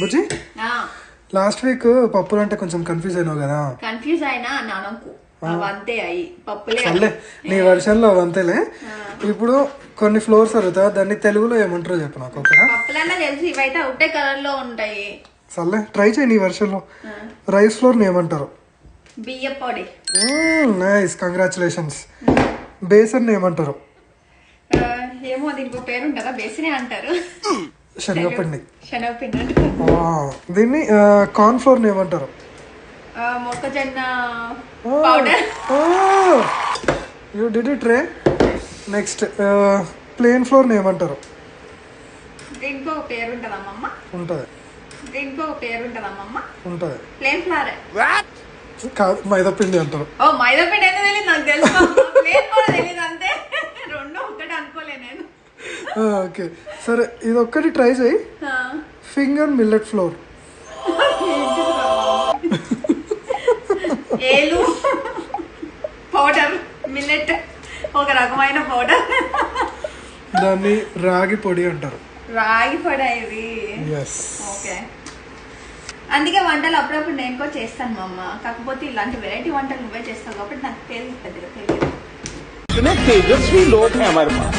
బుజ్జి last week పప్పులు అంటే కొంచెం కన్ఫ్యూజ్ అయినావు కదా. కన్ఫ్యూజ్ అయినా నాకు అవంతే అయ్యి పప్పులే. నీ వర్షన్లో అవంతేలే. ఇప్పుడు కొన్ని ఫ్లోర్స్ అడుగుతా, దాన్ని తెలుగులో ఏమంటారో చెప్పు నాకు. ఓకేనా? పప్పులన్నా తెలుసు, ఇవైతే ఒకటే కలర్ లో ఉంటాయి. సర్లే ట్రై చేయి నీ వర్షన్లో. రైస్ ఫ్లోర్ ని ఏమంటారు? బియ్య పొడి. Nice, congratulations. బేసన్ ఏమంటారు? ఏమో దీనికి పేరు ఉంటుందా? బేసినే అంటారు. శనగపిండి. శనగపిండి. దీన్ని కార్న్ ఫ్లోర్ ని ఏమంటారు? మొక్కజొన్న పౌడర్. యూ డిడ్ ఇట్ రే. నెక్స్ట్ ప్లేన్ ఫ్లోర్ ని ఏమంటారు? దీనికి ఒక పేరు ఉంటుందమ్మమ్మ. ఉంటది. దీనికి ఒక పేరు ఉంటుందమ్మమ్మ. ఉంటది. Plain flower. కాదు, మైదాపిండి అంటారు. ఓ మైదాపిండి ఎందుకు తెలియదు నాకు తెలుసు. ప్లేన్ కూడా తెలియదు అంతే. రెండు ఒక్కటి అనుకోలే నేను. ఓకే సరే, ఇది ఒక్కటి ట్రై చేయి. Finger millet floor. ఏలు పౌడర్. మిల్లెట్ ఒక రకమైన పౌడర్. దాన్ని రాగి పొడి అంటారు. రాగి పొడి ఇది. ఓకే, అందుకే వంటలు అప్పుడప్పుడు నేను కూడా చేస్తాను మా అమ్మ. కాకపోతే ఇలాంటి వెరైటీ వంటలు నువ్వే చేస్తావు కాబట్టి నాకు తెలియదు. इतने तेजस्वी लोग हैं हमारे पास.